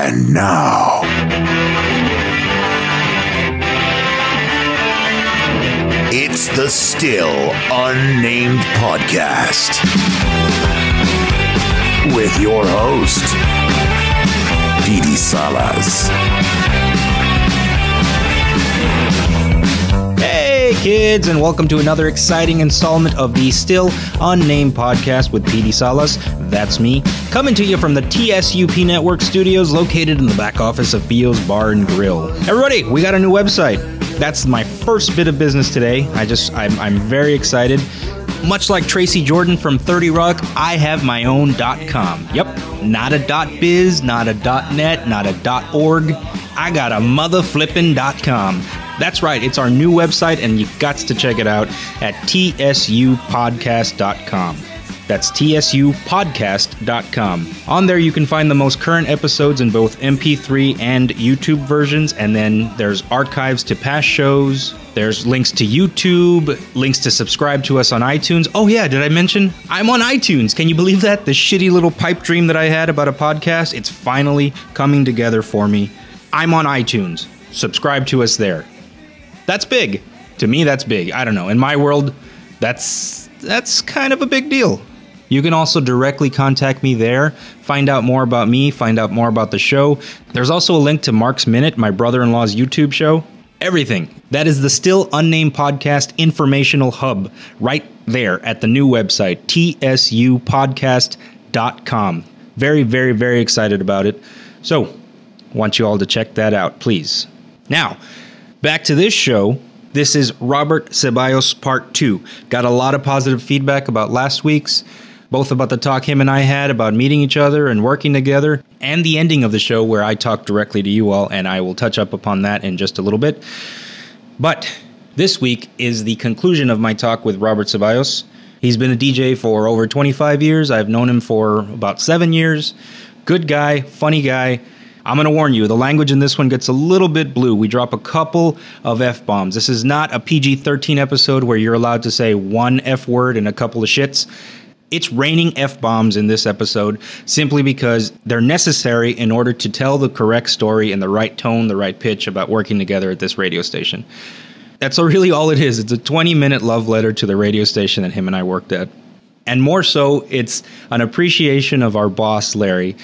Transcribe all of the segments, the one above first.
And now, it's the Still Unnamed Podcast with your host, Petey Salas. Hey kids, and welcome to another exciting installment of the Still Unnamed Podcast with Petey Salas. That's me, coming to you from the TSUP Network studios located in the back office of Bio's Bar and Grill. Everybody, we got a new website. That's my first bit of business today. I'm very excited. Much like Tracy Jordan from 30 Rock, I have my own .com. Yep, not a .biz, not a .net, not a .org. I got a mother-flippin' .com. That's right, it's our new website, and you've got to check it out at tsupodcast.com. That's tsupodcast.com. On there, you can find the most current episodes in both MP3 and YouTube versions, and then there's archives to past shows. There's links to YouTube, links to subscribe to us on iTunes. Oh yeah, did I mention? I'm on iTunes. Can you believe that? The shitty little pipe dream that I had about a podcast, it's finally coming together for me. I'm on iTunes. Subscribe to us there. That's big. To me, that's big. I don't know. In my world, that's kind of a big deal. You can also directly contact me there, find out more about me, find out more about the show. There's also a link to Mark's Minute, my brother-in-law's YouTube show. Everything. That is the Still Unnamed Podcast informational hub right there at the new website, tsupodcast.com. Very, very, very excited about it. So, want you all to check that out, please. Now, back to this show. This is Robert Ceballos Part 2. Got a lot of positive feedback about last week's, both about the talk him and I had about meeting each other and working together, and the ending of the show where I talked directly to you all, and I will touch up upon that in just a little bit. But this week is the conclusion of my talk with Robert Ceballos. He's been a DJ for over 25 years. I've known him for about 7 years. Good guy, funny guy. I'm going to warn you, the language in this one gets a little bit blue. We drop a couple of F-bombs. This is not a PG-13 episode where you're allowed to say one F-word and a couple of shits. It's raining F-bombs in this episode simply because they're necessary in order to tell the correct story in the right tone, the right pitch about working together at this radio station. That's really all it is. It's a 20-minute love letter to the radio station that him and I worked at. And more so, it's an appreciation of our boss, Larry.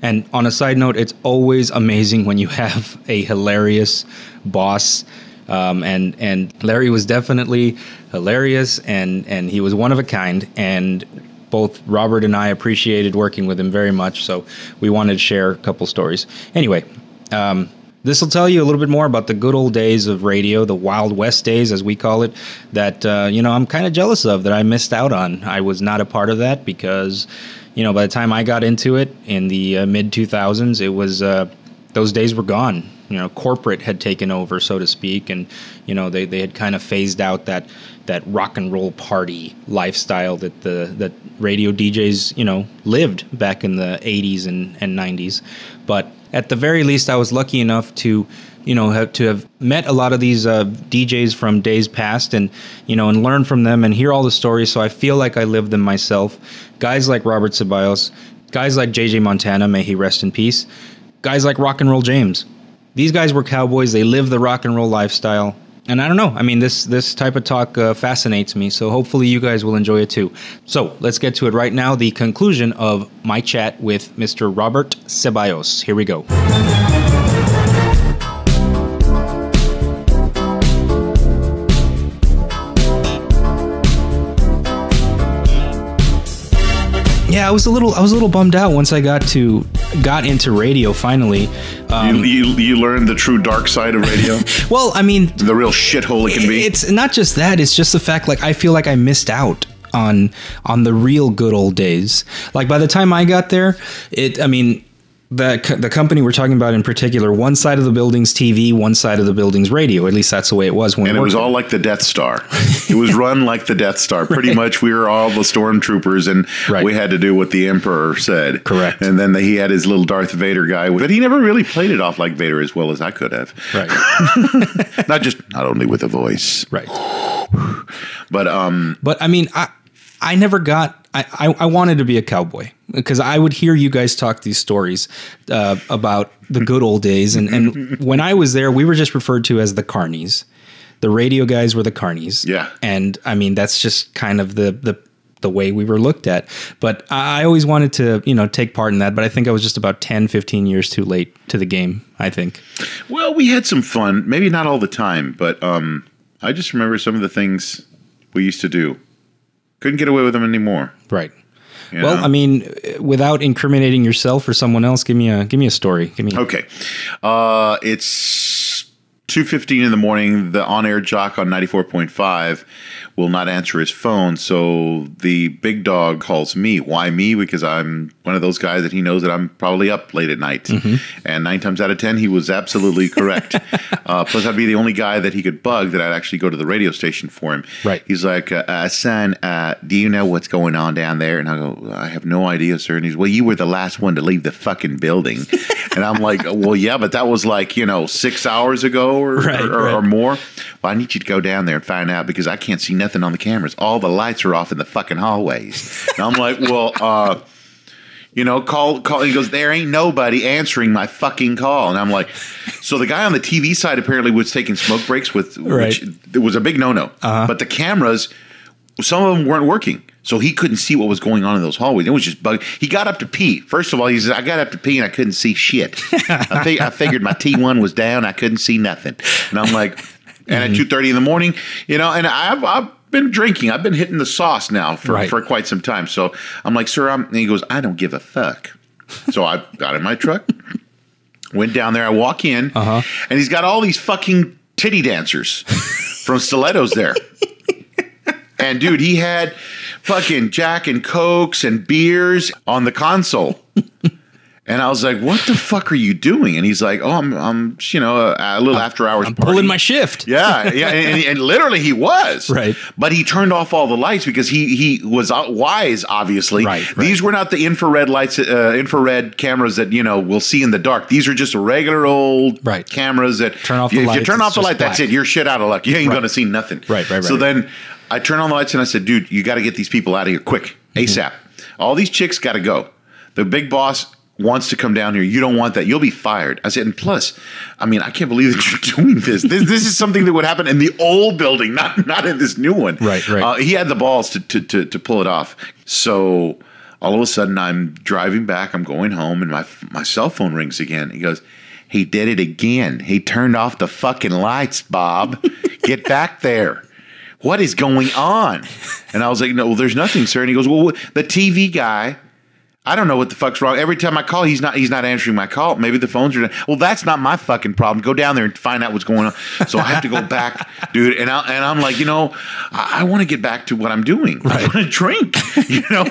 And on a side note, it's always amazing when you have a hilarious boss. And Larry was definitely hilarious, and he was one of a kind. And both Robert and I appreciated working with him very much. So we wanted to share a couple stories. Anyway, this will tell you a little bit more about the good old days of radio, the Wild West days, as we call it, that, I'm kind of jealous of, that I missed out on. I was not a part of that because, by the time I got into it in the mid-2000s, it was those days were gone. Corporate had taken over, so to speak, and, they had kind of phased out that rock and roll party lifestyle that radio DJs, lived back in the 80s and 90s. But at the very least, I was lucky enough to have met a lot of these DJs from days past and learn from them and hear all the stories. So I feel like I lived them myself. Guys like Robert Ceballos, guys like JJ Montana, may he rest in peace. Guys like Rock and Roll James. These guys were cowboys. They lived the rock and roll lifestyle. And I don't know. I mean, this type of talk fascinates me. So hopefully you guys will enjoy it too. So let's get to it right now. The conclusion of my chat with Mr. Robert Ceballos. Here we go. Yeah, I was a little bummed out once I got into radio finally. You learned the true dark side of radio? Well, I mean, the real shithole it can be. It's not just that, it's just the fact I feel like I missed out on the real good old days. Like by the time I got there, the company we're talking about in particular, one side of the building's TV, one side of the building's radio. At least that's the way it was when. And it was all like the Death Star. It was run like the Death Star. Pretty Right. much, we were all the stormtroopers, and Right. we had to do what the Emperor said. Correct. And then he had his little Darth Vader guy, but he never really played it off like Vader as well as I could have. Right. Not only with a voice, Right. but I mean, I never got I wanted to be a cowboy because I would hear you guys talk these stories about the good old days. And when I was there, we were just referred to as the carnies. The radio guys were the carnies. Yeah. And I mean, that's just kind of the way we were looked at. But I always wanted to, take part in that. But I think I was just about 10, 15 years too late to the game, I think. Well, we had some fun. Maybe not all the time, but I just remember some of the things we used to do. Couldn't get away with them anymore. Right. You Well, know? I mean, without incriminating yourself or someone else, give me a story. Okay. It's 2:15 in the morning. The on-air jock on 94.5 will not answer his phone, so the big dog calls me. Why me? Because I'm one of those guys that he knows that I'm probably up late at night. And 9 times out of 10, he was absolutely correct. Plus, I'd be the only guy that he could bug that I'd actually go to the radio station for him. Right. He's like, son, do you know what's going on down there? And I go, I have no idea, sir. And he's, well, you were the last one to leave the fucking building. And I'm like, well, yeah, but that was like, 6 hours ago or more. Well, I need you to go down there and find out because I can't see nothing on the cameras. All the lights are off in the fucking hallways. And I'm like, well, call. He goes, there ain't nobody answering my fucking call. And I'm like, so the guy on the TV side apparently was taking smoke breaks which it was a big no-no. But the cameras, some of them weren't working. So he couldn't see what was going on in those hallways. It was just bug. He got up to pee. First of all, he says, I got up to pee and I couldn't see shit. I figured my T1 was down. I couldn't see nothing. And I'm like, and at 2:30 in the morning, and I've been drinking. I've been hitting the sauce now for quite some time. So I'm like, sir, and he goes, I don't give a fuck. So I got in my truck, went down there. I walk in, and he's got all these fucking titty dancers from Stilettos there. And dude, he had fucking Jack and Cokes and beers on the console. And I was like, what the fuck are you doing? And he's like, oh, I'm a little after hours I'm party. pulling my shift. Yeah. And literally he was. Right. But he turned off all the lights because he was wise, obviously. Right. These were not the infrared lights, infrared cameras that, we'll see in the dark. These are just regular old cameras that turn off the lights. If you turn off the light, that's it. You're shit out of luck. You ain't going to see nothing. Right. So then I turn on the lights and I said, dude, you got to get these people out of here quick, ASAP. All these chicks got to go. The big boss wants to come down here. You don't want that. You'll be fired. I said, and plus, I mean, I can't believe that you're doing this. This is something that would happen in the old building, not in this new one. Right. He had the balls to pull it off. So all of a sudden, I'm driving back. I'm going home, and my cell phone rings again. He goes, he did it again. He turned off the fucking lights, Bob. Get back there. What is going on? And I was like, no, well, there's nothing, sir. And he goes, well, the TV guy, I don't know what the fuck's wrong. Every time I call, he's not answering my call. Maybe the phones are down. Well, that's not my fucking problem. Go down there and find out what's going on. So I have to go back, dude. And I'm like, I want to get back to what I'm doing. I want to drink.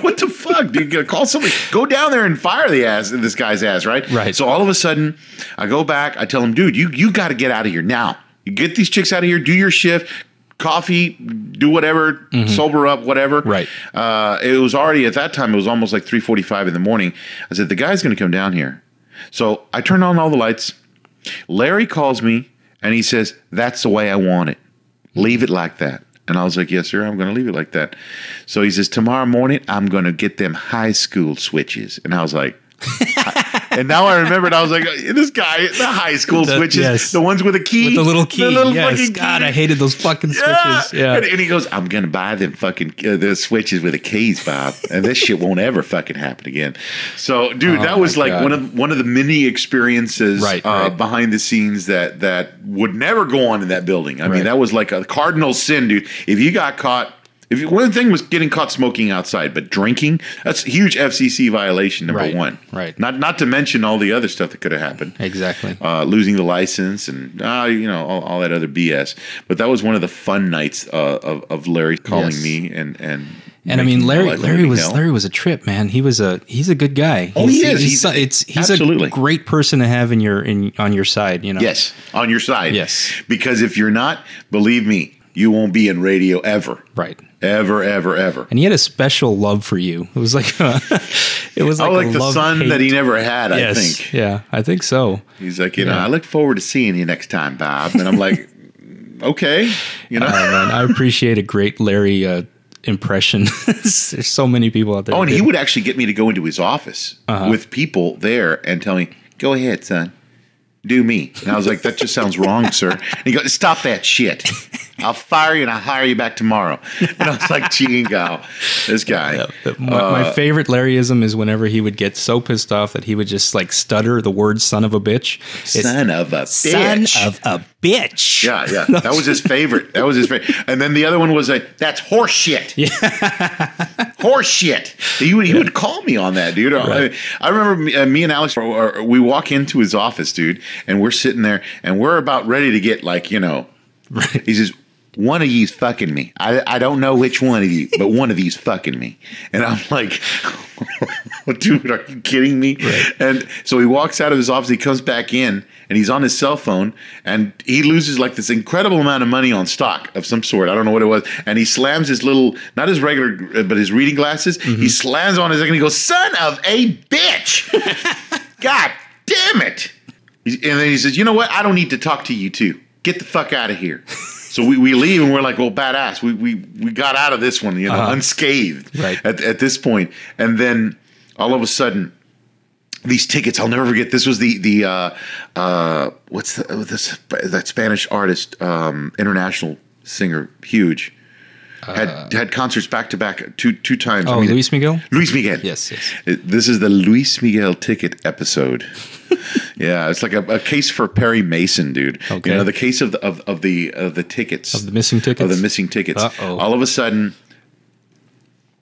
What the fuck, dude? Call somebody. Go down there and fire this guy's ass, right? Right. So all of a sudden, I go back. I tell him, dude, you got to get out of here now. You get these chicks out of here. Do your shift. Coffee, do whatever, sober up, whatever. Right. It was already, at that time, it was almost like 3:45 in the morning. I said, the guy's going to come down here. So I turned on all the lights. Larry calls me, and he says, that's the way I want it. Leave it like that. And I was like, yes, sir, I'm going to leave it like that. So he says, tomorrow morning, I'm going to get them high school switches. And I was like, and now I remembered, I was like, this guy, the high school switches, the ones with a key. With the little key. The little yes. fucking God, key. I hated those fucking switches. Yeah. And he goes, I'm going to buy them fucking the switches with the keys, Bob. And this shit won't ever fucking happen again. So, dude, that was like one of the many experiences behind the scenes that would never go on in that building. I mean, that was like a cardinal sin, dude. If you got caught, one thing was getting caught smoking outside, but drinking, that's a huge FCC violation, number one. Right. Not to mention all the other stuff that could have happened. Exactly. Losing the license and, all that other BS. But that was one of the fun nights of Larry calling me and I mean, Larry was a trip, man. He's a good guy. He is. He's a great person to have on your side, Yes, on your side. Yes. Because if you're not, believe me, you won't be in radio ever. Right. Ever, ever, ever. And he had a special love for you. It was like the son that he never had, I think. Yeah, I think so. He's like, I look forward to seeing you next time, Bob. And I'm like, okay. Man, I appreciate a great Larry impression. There's so many people out there. Oh, and he would actually get me to go into his office with people there and tell me, "Go ahead, son. Do me." And I was like, "That just sounds wrong, sir." And he goes, "Stop that shit. I'll fire you and I'll hire you back tomorrow." And I was like, "Chingo, this guy." Yeah, my favorite Larryism is whenever he would get so pissed off that he would just like stutter the word "son of a bitch." Son of a bitch. Son of a bitch. Yeah. That was his favorite. And then the other one was like, "That's horse shit." Yeah. Horse shit. He would call me on that, dude. Right. I remember me and Alex, we walk into his office, dude, and we're sitting there and we're about ready to get like, right. He says, "One of you's fucking me. I don't know which one of you, but one of you's fucking me." And I'm like, "Dude, are you kidding me?" Right. And so he walks out of his office, he comes back in, and he's on his cell phone, and he loses like this incredible amount of money on stock of some sort. I don't know what it was. And he slams his little, not his regular, but his reading glasses. Mm-hmm. He slams on his neck and he goes, "Son of a bitch. God damn it." And then he says, "You know what? I don't need to talk to you two. Get the fuck out of here." So we leave and we're like, well, badass. We got out of this one, unscathed at this point. And then all of a sudden, these tickets, I'll never forget. This was that Spanish artist, international singer, huge. Had concerts back to back two times. Oh, Luis Miguel? Luis Miguel. Yes. This is the Luis Miguel ticket episode. Yeah, it's like a case for Perry Mason, dude. Okay. The case of the tickets. Of the missing tickets? Of the missing tickets. Uh-oh. All of a sudden,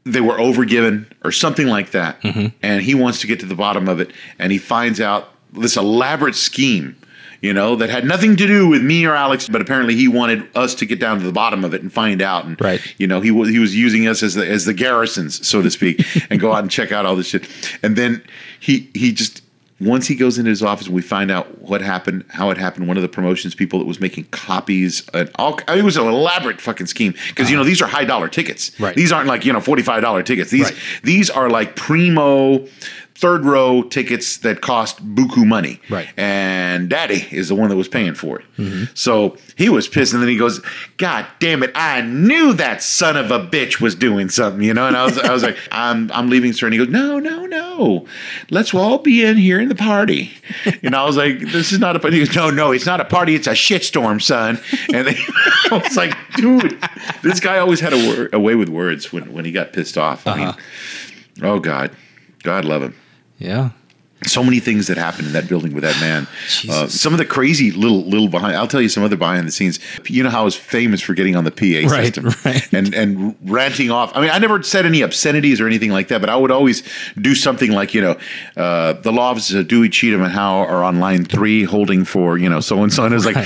they were overgiven or something like that. Mm-hmm. And he wants to get to the bottom of it. And he finds out this elaborate scheme, that had nothing to do with me or Alex, but apparently he wanted us to get down to the bottom of it and find out. And, he was using us as the garrisons, so to speak, and go out and check out all this shit. And then he just, once he goes into his office, we find out what happened, how it happened. One of the promotions people that was making copies, it was an elaborate fucking scheme because these are high dollar tickets. Right. These aren't like $45 tickets. These are like primo, third row tickets that cost buku money. Right. And Daddy is the one that was paying for it. Mm-hmm. So he was pissed, and then he goes, "God damn it, I knew that son of a bitch was doing something," And I was like, I'm leaving, sir. And he goes, No. Let's all be in here in the party. And I was like, "This is not a party." He goes, No, it's not a party, it's a shitstorm, son. And then, I was like, dude, this guy always had a way with words when he got pissed off. I mean, oh God love him. Yeah. So many things that happened in that building with that man. Some of the crazy little behind. I'll tell you some other behind the scenes. You know how I was famous for getting on the PA system and ranting off. I mean, I never said any obscenities or anything like that, but I would always do something like, the law offices of Dewey, Cheatham, and Howe are on line 3 holding for, so and so. And it was like,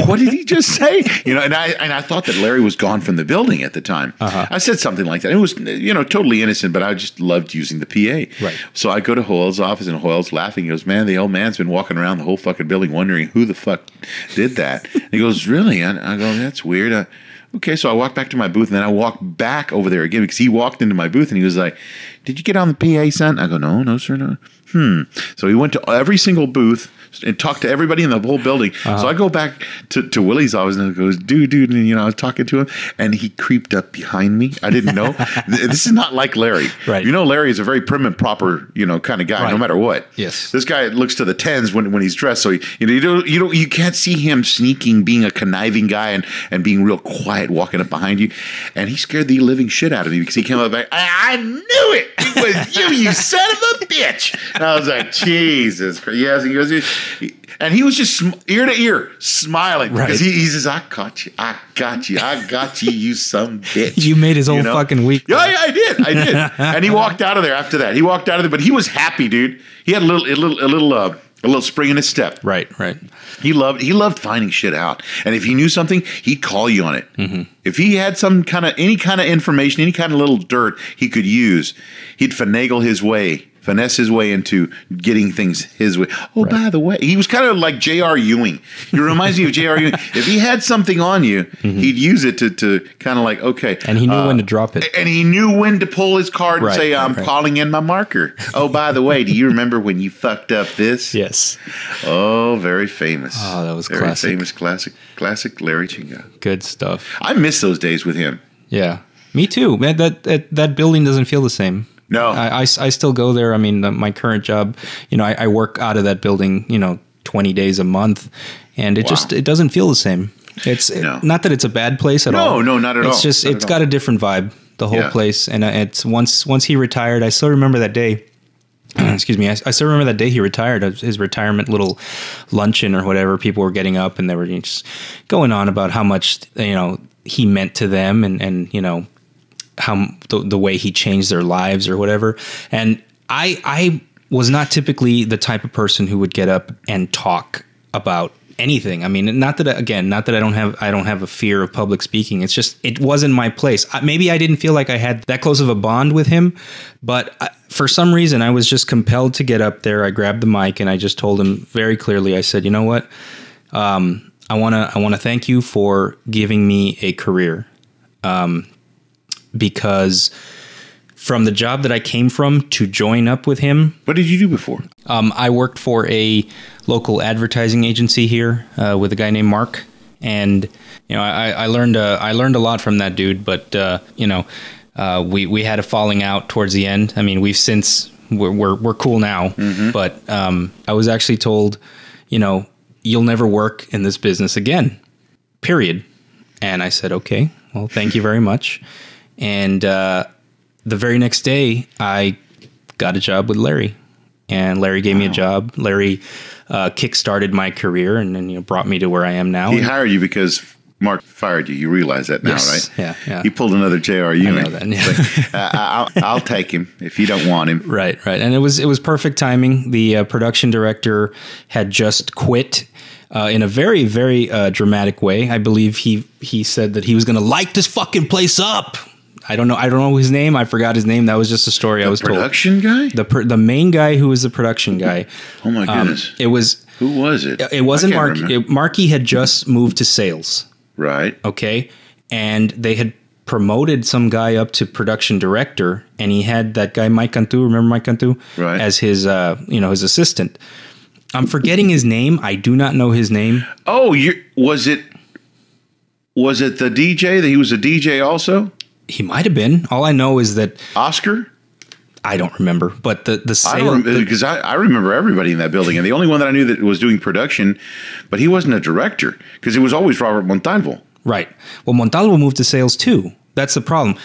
what did he just say? And I thought that Larry was gone from the building at the time. I said something like that. It was, totally innocent, but I just loved using the PA. Right. So I go to Hoyle's office, and Hoyle's laughing. He goes, "Man, the old man's been walking around the whole fucking building wondering who the fuck did that." And he goes, "Really?" And I go, "That's weird." Okay, so I walk back to my booth, and then I walk back over there again because he walked into my booth, and he was like, "Did you get on the PA, son?" I go, "No, sir, no." So he went to every single booth and talked to everybody in the whole building. So I go back to Willie's office, and he goes, dude, and I was talking to him, and he creeped up behind me. I didn't know. This is not like Larry. Right. Larry is a very prim and proper, kind of guy, no matter what. Yes. This guy looks to the tens when he's dressed, so you can't see him sneaking, being a conniving guy and being real quiet, walking up behind you. And he scared the living shit out of me because he came up back. I knew it. It was you son of a bitch. And I was like, Jesus Christ. Yes. And he goes, and he was just ear to ear smiling because he says, I got you, you some bitch. You made his whole fucking week. Yeah, I did. And he walked out of there after that. But he was happy, dude. He had a little spring in his step. Right. He loved finding shit out. And if he knew something, he'd call you on it. Mm-hmm. If he had any kind of information, any kind of little dirt he could use, he'd finesse his way into getting things his way. Oh, by the way, he was kind of like J.R. Ewing. He reminds me of J.R. Ewing. If he had something on you, he'd use it to kind of like, okay. And he knew when to drop it. And he knew when to pull his card and say, I'm calling in my marker. Oh, by the way, do you remember when you fucked up this? Yes. Oh, very famous. Oh, that was very classic. Famous, classic Larry Chinga. Good stuff. I miss those days with him. Yeah. Me too, man. That building doesn't feel the same. No, I still go there. I mean, my current job, I work out of that building, 20 days a month, and it doesn't feel the same. It's not that it's a bad place at all. No, not at all. It's just it's got a different vibe, the whole place. And it's once he retired, I still remember that day. Excuse me. I still remember that day he retired. His retirement little luncheon or whatever. People were getting up and they were just going on about how much he meant to them, and how the way he changed their lives or whatever. And I was not typically the type of person who would get up and talk about anything. I mean, not that I don't have a fear of public speaking. It's just, it wasn't my place. Maybe I didn't feel like I had that close of a bond with him, but for some reason I was just compelled to get up there. I grabbed the mic and I just told him very clearly, I said, you know what? I want to thank you for giving me a career. Because from the job that I came from to join up with him. What did you do before? I worked for a local advertising agency here with a guy named Mark, and I learned a lot from that dude. But we had a falling out towards the end. I mean, we're cool now, but I was actually told, you'll never work in this business again, period. And I said, okay, well, thank you very much. And the very next day, I got a job with Larry, and Larry gave me a job. Larry kickstarted my career, and then brought me to where I am now. He hired you because Mark fired you. You realize that now, yes. right? Yeah. He pulled another J.R. Ewing. I know that. Yeah. Like, I'll take him if you don't want him. Right. And it was perfect timing. The production director had just quit. In a very, very dramatic way. I believe he said that he was going to light this fucking place up. I don't know his name. I forgot his name. That was just a story I was told. The production guy? The main guy who was the production guy. Oh my goodness. Who was it? It wasn't Marky. Marky had just moved to sales. Right. Okay. And they had promoted some guy up to production director, and he had that guy Mike Cantu, remember Mike Cantu? Right. As his his assistant. I'm forgetting his name. I do not know his name. Oh, was it the DJ that he was a DJ also? He might have been. All I know is that Oscar? I don't remember, but the sale, because I remember everybody in that building, and the only one that I knew that was doing production, but he wasn't a director because it was always Robert Montalvo. Right. Well, Montalvo moved to sales too. That's the problem.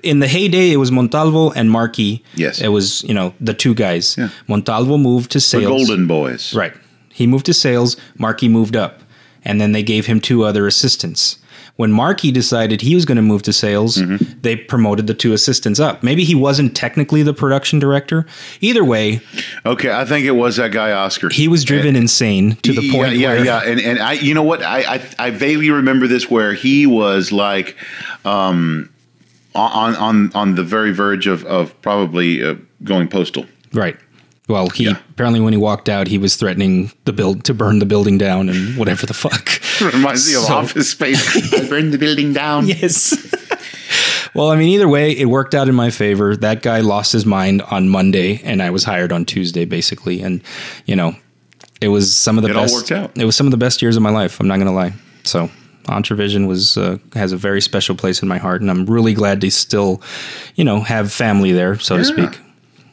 In the heyday, it was Montalvo and Marky. Yes. It was, the two guys. Yeah. Montalvo moved to sales. The Golden Boys. Right. He moved to sales. Marky moved up. And then they gave him two other assistants. When Marky decided he was going to move to sales, they promoted the two assistants up. Maybe he wasn't technically the production director. Either way. Okay, I think it was that guy, Oscar. He was driven insane to the point where... Yeah. And I, you know what? I vaguely remember this where he was like on the very verge of probably going postal. Right. Well, apparently when he walked out, he was threatening to burn the building down and whatever the fuck. Reminds me of Office Space. I burned the building down. Yes. Well, I mean, either way, it worked out in my favor. That guy lost his mind on Monday, and I was hired on Tuesday, basically. And it was some of the best. It all worked out. It was some of the best years of my life. I'm not going to lie. So Entravision has a very special place in my heart, and I'm really glad to still, have family there, so to speak.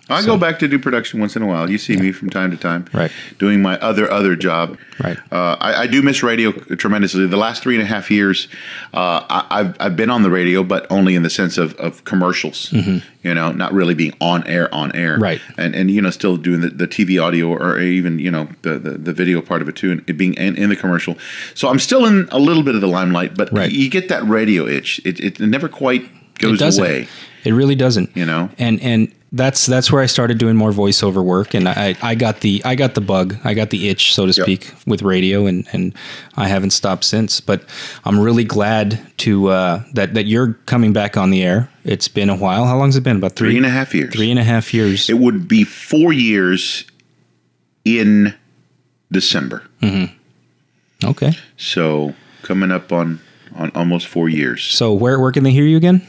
I go back to do production once in a while. You see me from time to time, right? Doing my other job, right? I do miss radio tremendously. The last 3.5 years, I've been on the radio, but only in the sense of commercials. Not really being on air, right? And still doing the TV audio or even the video part of it too, and it being in the commercial. So I'm still in a little bit of the limelight, but you get that radio itch. It never quite goes away. It really doesn't. And that's where I started doing more voiceover work, and I got the bug, I got the itch, so to speak, with radio, and I haven't stopped since. But I'm really glad to that you're coming back on the air. It's been a while. How long's it been? About 3.5 years. 3.5 years. It would be 4 years in December. Okay. So coming up on almost 4 years. So where can they hear you again?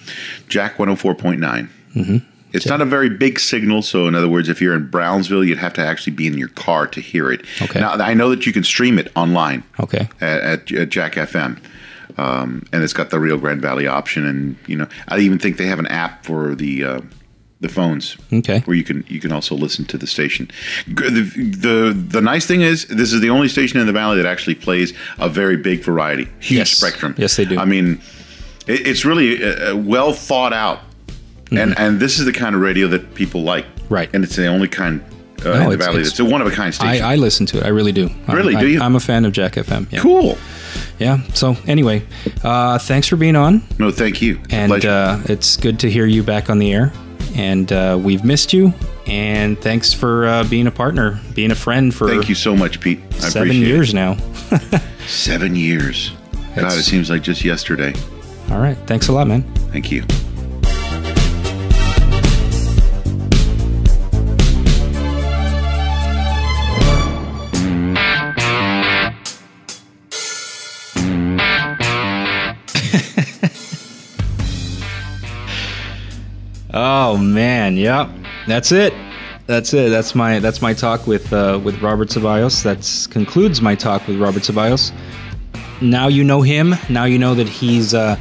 Jack 104.9. It's not a very big signal, so in other words, if you're in Brownsville, you'd have to actually be in your car to hear it. Okay. Now, I know that you can stream it online. Okay. At Jack FM. and it's got the Rio Grande Valley option, and I even think they have an app for the phones, where you can also listen to the station. The nice thing is, this is the only station in the valley that actually plays a very big variety, huge spectrum. Yes, they do. I mean, it's really well thought out, and this is the kind of radio that people like, right? And it's the only kind in the valley that's a one of a kind station. I listen to it. I really do. Really, do you? I'm a fan of Jack FM. Yeah. Cool. Yeah. So anyway, thanks for being on. No, thank you. And it's good to hear you back on the air. And we've missed you. And thanks for being a partner, being a friend for. Thank you so much, Pete. I 7 years now. 7 years. God, it seems like just yesterday. All right. Thanks a lot, man. Thank you. Oh man, yeah, that's it. That's my talk with Robert Ceballos. That concludes my talk with Robert Ceballos. Now you know him. Now you know that he's a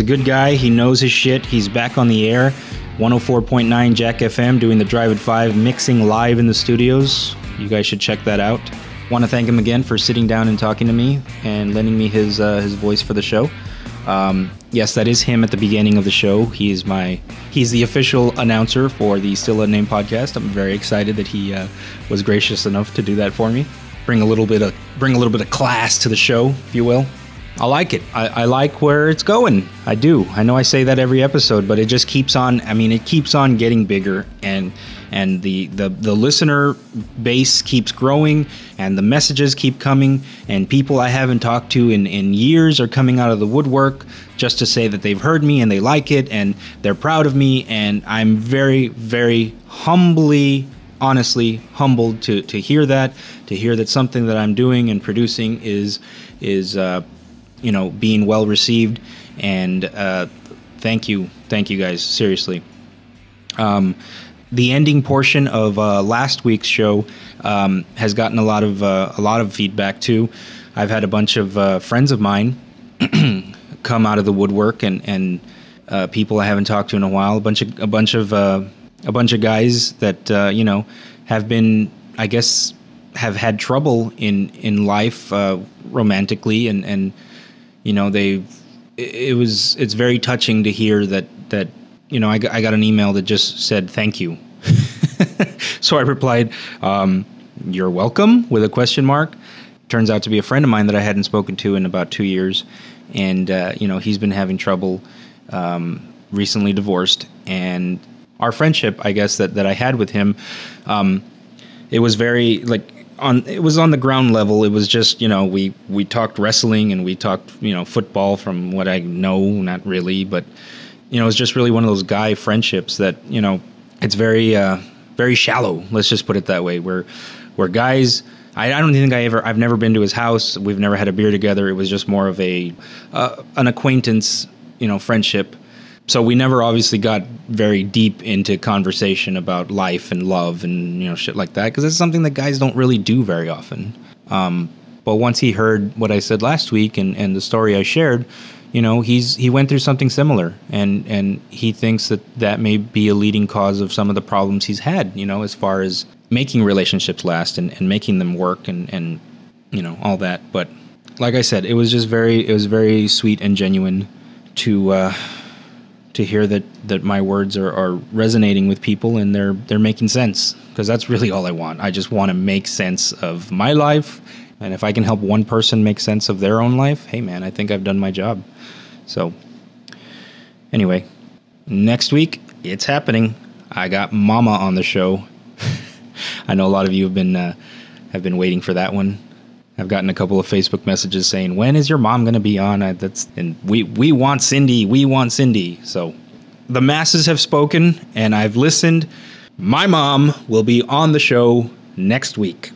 good guy. He knows his shit. He's back on the air, 104.9 Jack FM, doing the Drive at 5, mixing live in the studios. You guys should check that out. Want to thank him again for sitting down and talking to me and lending me his voice for the show. Yes, that is him at the beginning of the show. He's the official announcer for the Still Unnamed podcast. I'm very excited that he was gracious enough to do that for me. Bring a little bit of class to the show, if you will. I like it. I like where it's going. I do. I know I say that every episode, but it just keeps on. I mean, it keeps on getting bigger, and the listener base keeps growing, and the messages keep coming, and people I haven't talked to in years are coming out of the woodwork just to say that they've heard me and they like it and they're proud of me, and I'm very, very honestly humbled to hear that something that I'm doing and producing is being well received, and thank you guys, seriously. The ending portion of last week's show has gotten a lot of feedback too. I've had a bunch of friends of mine come out of the woodwork, and people I haven't talked to in a while. A bunch of guys that have been, I guess, have had trouble in life romantically, and it's very touching to hear that I got an email that just said thank you. So I replied, "You're welcome," with a question mark. Turns out to be a friend of mine that I hadn't spoken to in about 2 years, and he's been having trouble, recently divorced, and our friendship, I guess, that I had with him, it was very it was on the ground level. It was just, we talked wrestling and we talked, football from what I know, not really, but, it was just really one of those guy friendships that, it's very, very shallow. Let's just put it that way. We're guys. I don't think I've never been to his house. We've never had a beer together. It was just more of an acquaintance, friendship. So we never obviously got very deep into conversation about life and love and, shit like that, because it's something that guys don't really do very often. But once he heard what I said last week and the story I shared, he went through something similar, and he thinks that may be a leading cause of some of the problems he's had, as far as making relationships last and making them work and all that. But like I said, it was very sweet and genuine to hear that my words are resonating with people and they're making sense, because that's really all I want. I just want to make sense of my life, and if I can help one person make sense of their own life, hey man, I think I've done my job. So anyway, next week it's happening. I got Mama on the show. I know a lot of you have been waiting for that one. I've gotten a couple of Facebook messages saying, "When is your mom going to be on?" And we want Cindy. We want Cindy. So the masses have spoken, and I've listened. My mom will be on the show next week.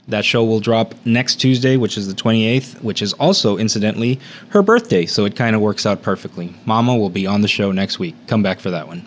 That show will drop next Tuesday, which is the 28th, which is also, incidentally, her birthday. So it kind of works out perfectly. Mama will be on the show next week. Come back for that one.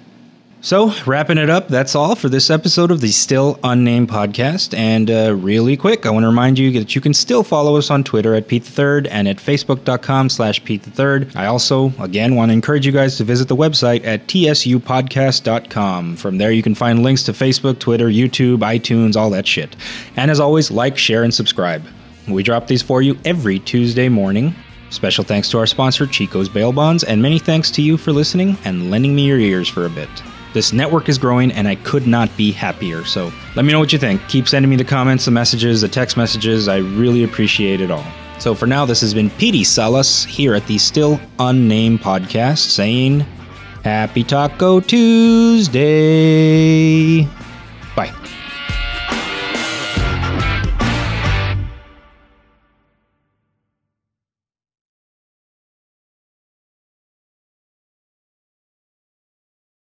So, wrapping it up, that's all for this episode of the Still Unnamed podcast. And really quick, I want to remind you that you can still follow us on Twitter at Pete the Third and at facebook.com/Pete the Third. I also, again, want to encourage you guys to visit the website at tsupodcast.com. From there, you can find links to Facebook, Twitter, YouTube, iTunes, all that shit. And as always, like, share, and subscribe. We drop these for you every Tuesday morning. Special thanks to our sponsor, Chico's Bail Bonds, and many thanks to you for listening and lending me your ears for a bit. This network is growing, and I could not be happier. So let me know what you think. Keep sending me the comments, the messages, the text messages. I really appreciate it all. So for now, this has been Petey Salas here at the Still Unnamed podcast saying, Happy Taco Tuesday.